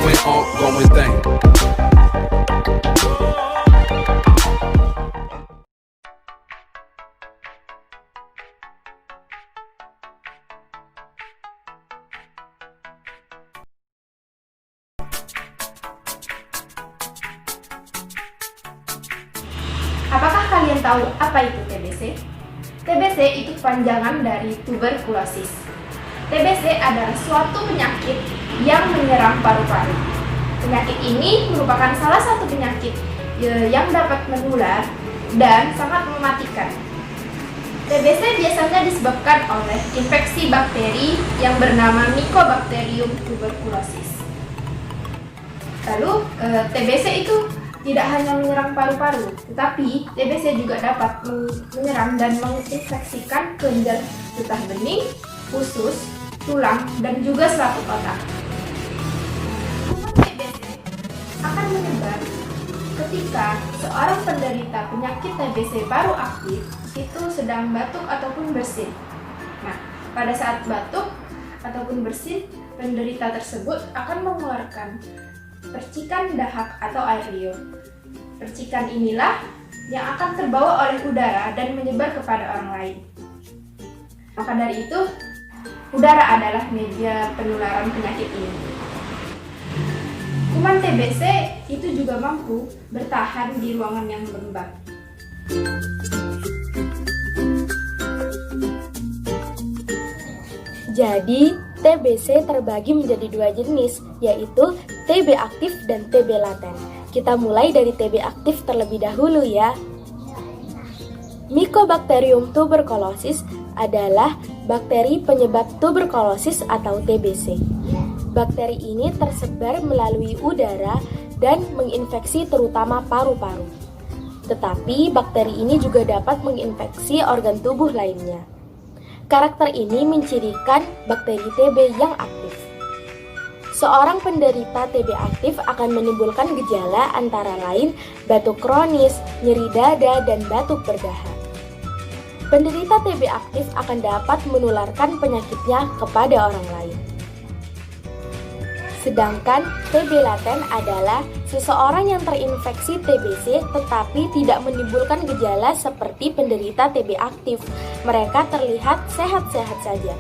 ongoing thing. Apakah kalian tahu apa itu TBC? TBC itu panjangan dari tuberkulosis. TBC adalah suatu penyakit yang menyerang paru-paru. Penyakit ini merupakan salah satu penyakit yang dapat menular dan sangat mematikan. TBC biasanya disebabkan oleh infeksi bakteri yang bernama Mycobacterium tuberculosis. Lalu, TBC itu tidak hanya menyerang paru-paru, tetapi TBC juga dapat menyerang dan menginfeksikan kelenjar getah bening, usus, tulang, dan juga selaput otak. TBC akan menyebar ketika seorang penderita penyakit TBC paru aktif itu sedang batuk ataupun bersin. Nah, pada saat batuk ataupun bersin, penderita tersebut akan mengeluarkan percikan dahak atau air liur. Percikan inilah yang akan terbawa oleh udara dan menyebar kepada orang lain. Maka dari itu, udara adalah media penularan penyakit ini. Kuman TBC itu juga mampu bertahan di ruangan yang lembab. Jadi, TBC terbagi menjadi dua jenis, yaitu TB aktif dan TB laten. Kita mulai dari TB aktif terlebih dahulu ya. Mycobacterium tuberculosis adalah bakteri penyebab tuberkulosis atau TBC. Bakteri ini tersebar melalui udara dan menginfeksi terutama paru-paru. Tetapi bakteri ini juga dapat menginfeksi organ tubuh lainnya. Karakter ini mencirikan bakteri TB yang aktif. Seorang penderita TB aktif akan menimbulkan gejala antara lain batuk kronis, nyeri dada, dan batuk berdahak. Penderita TB aktif akan dapat menularkan penyakitnya kepada orang lain. Sedangkan TB laten adalah seseorang yang terinfeksi TBC tetapi tidak menimbulkan gejala seperti penderita TB aktif. Mereka terlihat sehat-sehat saja.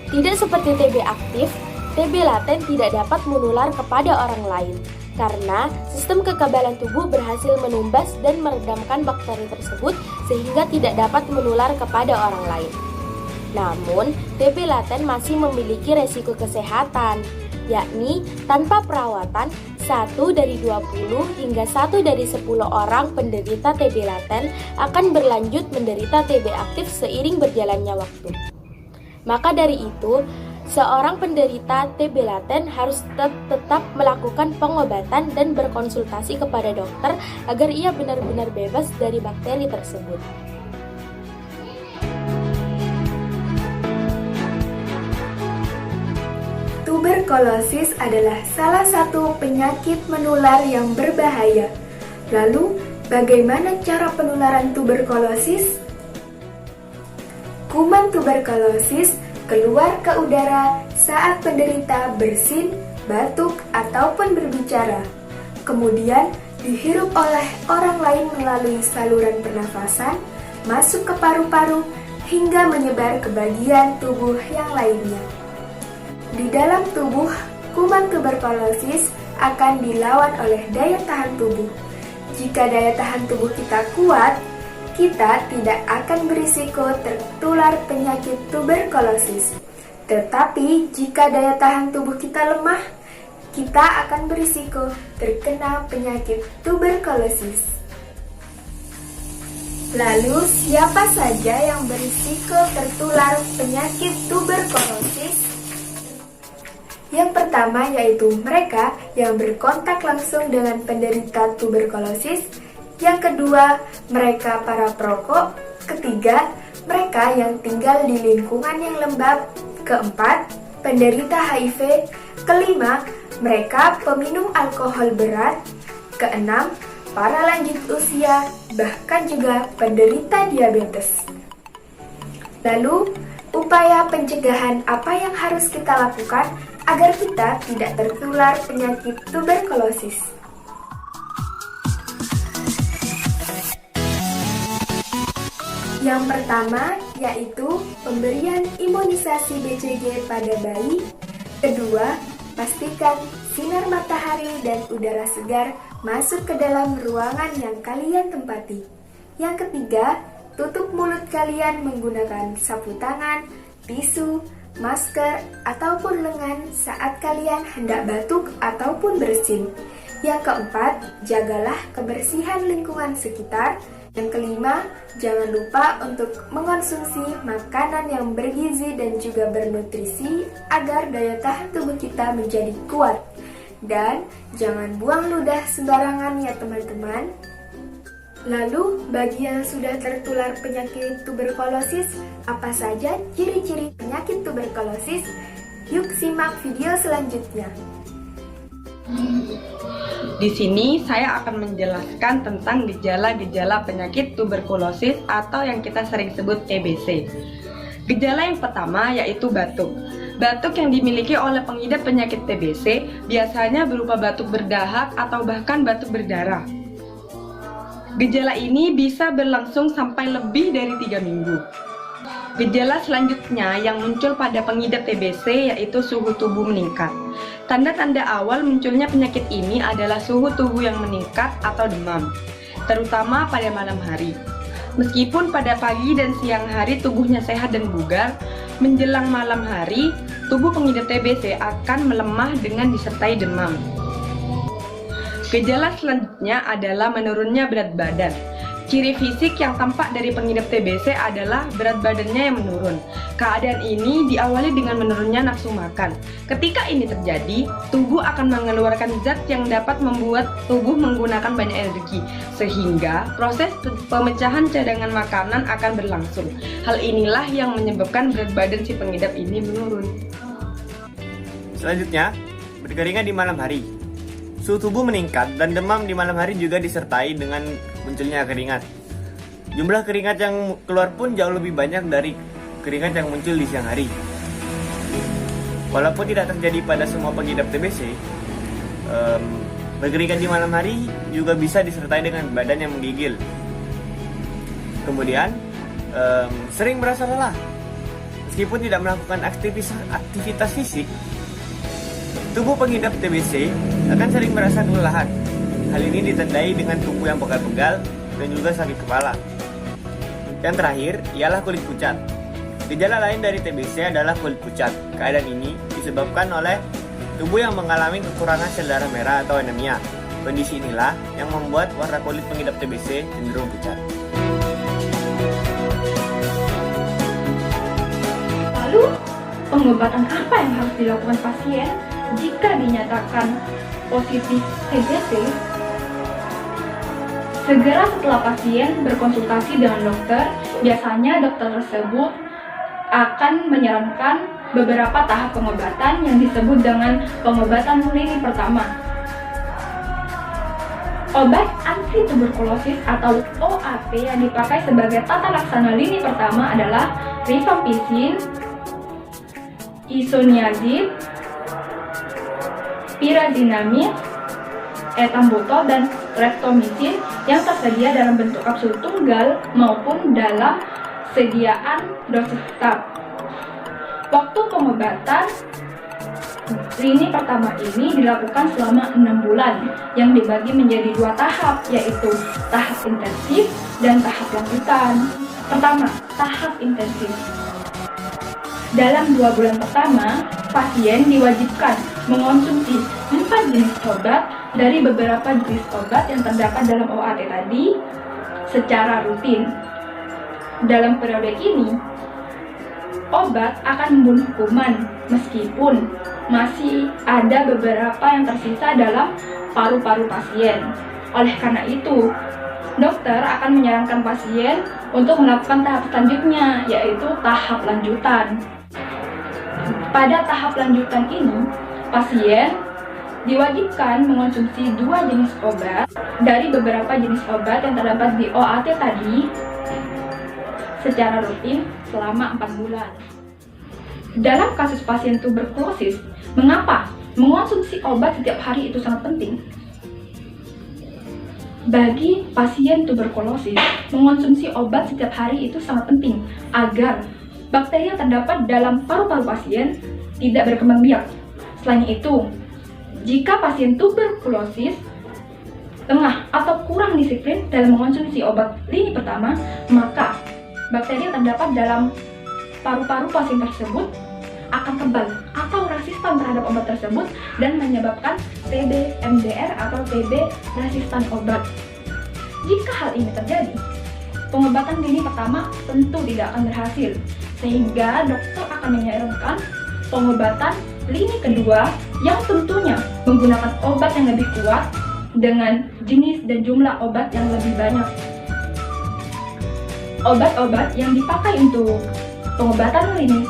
Tidak seperti TB aktif, TB laten tidak dapat menular kepada orang lain karena sistem kekebalan tubuh berhasil menumbas dan meredamkan bakteri tersebut sehingga tidak dapat menular kepada orang lain. Namun, TB laten masih memiliki resiko kesehatan, yakni tanpa perawatan 1 dari 20 hingga 1 dari 10 orang penderita TB laten akan berlanjut menderita TB aktif seiring berjalannya waktu. Maka dari itu, seorang penderita TB laten harus tetap melakukan pengobatan dan berkonsultasi kepada dokter agar ia benar-benar bebas dari bakteri tersebut. Tuberkulosis adalah salah satu penyakit menular yang berbahaya. Lalu, bagaimana cara penularan tuberkulosis? Kuman tuberkulosis keluar ke udara saat penderita bersin, batuk, ataupun berbicara. Kemudian, dihirup oleh orang lain melalui saluran pernafasan, masuk ke paru-paru, hingga menyebar ke bagian tubuh yang lainnya. Di dalam tubuh, kuman tuberkulosis akan dilawan oleh daya tahan tubuh. Jika daya tahan tubuh kita kuat, kita tidak akan berisiko tertular penyakit tuberkulosis. Tetapi jika daya tahan tubuh kita lemah, kita akan berisiko terkena penyakit tuberkulosis. Lalu, siapa saja yang berisiko tertular penyakit tuberkulosis? Yang pertama yaitu mereka yang berkontak langsung dengan penderita tuberkulosis. Yang kedua, mereka para perokok. Ketiga, mereka yang tinggal di lingkungan yang lembab. Keempat, penderita HIV. Kelima, mereka peminum alkohol berat. Keenam, para lanjut usia, bahkan juga penderita diabetes. Lalu, upaya pencegahan apa yang harus kita lakukan agar kita tidak tertular penyakit tuberkulosis. Yang pertama yaitu pemberian imunisasi BCG pada bayi. Kedua, pastikan sinar matahari dan udara segar masuk ke dalam ruangan yang kalian tempati. Yang ketiga, tutup mulut kalian menggunakan sapu tangan, tisu, masker, ataupun lengan saat kalian hendak batuk ataupun bersin. Yang keempat, jagalah kebersihan lingkungan sekitar. Yang kelima, jangan lupa untuk mengonsumsi makanan yang bergizi dan juga bernutrisi agar daya tahan tubuh kita menjadi kuat. Dan jangan buang ludah sembarangan ya teman-teman. Lalu, bagi yang sudah tertular penyakit tuberkulosis, apa saja ciri-ciri penyakit tuberkulosis? Yuk simak video selanjutnya. Di sini saya akan menjelaskan tentang gejala-gejala penyakit tuberkulosis atau yang kita sering sebut TBC. Gejala yang pertama yaitu batuk. Batuk yang dimiliki oleh pengidap penyakit TBC biasanya berupa batuk berdahak atau bahkan batuk berdarah. Gejala ini bisa berlangsung sampai lebih dari 3 minggu. Gejala selanjutnya yang muncul pada pengidap TBC yaitu suhu tubuh meningkat. Tanda-tanda awal munculnya penyakit ini adalah suhu tubuh yang meningkat atau demam, terutama pada malam hari. Meskipun pada pagi dan siang hari tubuhnya sehat dan bugar, menjelang malam hari, tubuh pengidap TBC akan melemah dengan disertai demam. Gejala selanjutnya adalah menurunnya berat badan. Ciri fisik yang tampak dari pengidap TBC adalah berat badannya yang menurun. Keadaan ini diawali dengan menurunnya nafsu makan. Ketika ini terjadi, tubuh akan mengeluarkan zat yang dapat membuat tubuh menggunakan banyak energi, sehingga proses pemecahan cadangan makanan akan berlangsung. Hal inilah yang menyebabkan berat badan si pengidap ini menurun. Selanjutnya, berkeringat di malam hari. Suhu tubuh meningkat dan demam di malam hari juga disertai dengan munculnya keringat. Jumlah keringat yang keluar pun jauh lebih banyak dari keringat yang muncul di siang hari. Walaupun tidak terjadi pada semua pengidap TBC, berkeringat di malam hari juga bisa disertai dengan badan yang menggigil. Kemudian, sering merasa lelah. Meskipun tidak melakukan aktivitas fisik, tubuh pengidap TBC akan sering merasa kelelahan. Hal ini ditandai dengan tubuh yang pegal-pegal dan juga sakit kepala. Yang terakhir ialah kulit pucat. Gejala lain dari TBC adalah kulit pucat. Keadaan ini disebabkan oleh tubuh yang mengalami kekurangan sel darah merah atau anemia. Kondisi inilah yang membuat warna kulit pengidap TBC cenderung pucat. Lalu, pengobatan apa yang harus dilakukan pasien jika dinyatakan positif TBC? Segera setelah pasien berkonsultasi dengan dokter, biasanya dokter tersebut akan menyarankan beberapa tahap pengobatan yang disebut dengan pengobatan lini pertama. Obat anti tuberkulosis atau OAT yang dipakai sebagai tata laksana lini pertama adalah rifampicin, isoniazid, pyrazinamide, etambutol, dan streptomycin yang tersedia dalam bentuk kapsul tunggal maupun dalam sediaan dosis tetap. Waktu pengobatan lini pertama ini dilakukan selama 6 bulan yang dibagi menjadi 2 tahap, yaitu tahap intensif dan tahap lanjutan. Pertama, tahap intensif. Dalam 2 bulan pertama, pasien diwajibkan mengonsumsi 4 jenis obat dari beberapa jenis obat yang terdapat dalam OAT tadi secara rutin. Dalam periode ini, obat akan membunuh kuman meskipun masih ada beberapa yang tersisa dalam paru-paru pasien. Oleh karena itu, dokter akan menyarankan pasien untuk melakukan tahap selanjutnya, yaitu tahap lanjutan. Pada tahap lanjutan ini, pasien diwajibkan mengonsumsi 2 jenis obat dari beberapa jenis obat yang terdapat di OAT tadi secara rutin selama 4 bulan. Dalam kasus pasien tuberkulosis, mengapa mengonsumsi obat setiap hari itu sangat penting? Bagi pasien tuberkulosis, mengonsumsi obat setiap hari itu sangat penting agar bakteri yang terdapat dalam paru-paru pasien tidak berkembang biak. Selain itu, jika pasien tuberkulosis lengah atau kurang disiplin dalam mengonsumsi obat lini pertama, maka bakteri yang terdapat dalam paru-paru pasien tersebut akan kebal atau resistan terhadap obat tersebut dan menyebabkan TB MDR atau TB resistan obat. Jika hal ini terjadi, pengobatan lini pertama tentu tidak akan berhasil, sehingga dokter akan menyarankan pengobatan lini kedua yang tentunya menggunakan obat yang lebih kuat dengan jenis dan jumlah obat yang lebih banyak. Obat-obat yang dipakai untuk pengobatan lini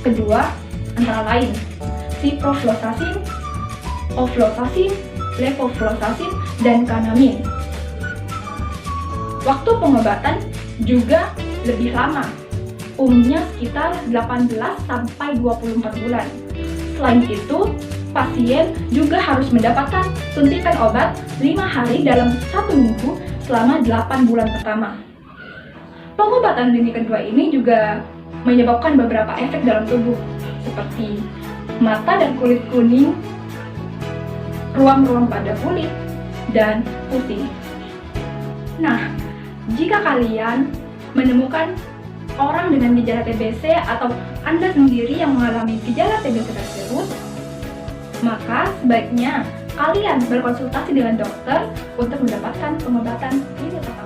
kedua antara lain ciprofloxacin, ofloxacin, levofloxacin, dan kanamin. Waktu pengobatan juga lebih lama, umumnya sekitar 18 sampai 24 bulan. Selain itu, pasien juga harus mendapatkan suntikan obat 5 hari dalam 1 minggu selama 8 bulan pertama. Pengobatan lini kedua ini juga menyebabkan beberapa efek dalam tubuh, seperti mata dan kulit kuning, ruam-ruam pada kulit, dan pusing. Nah, jika kalian menemukan orang dengan gejala TBC atau Anda sendiri yang mengalami gejala TBC tersebut, maka sebaiknya kalian berkonsultasi dengan dokter untuk mendapatkan pengobatan lini pertama.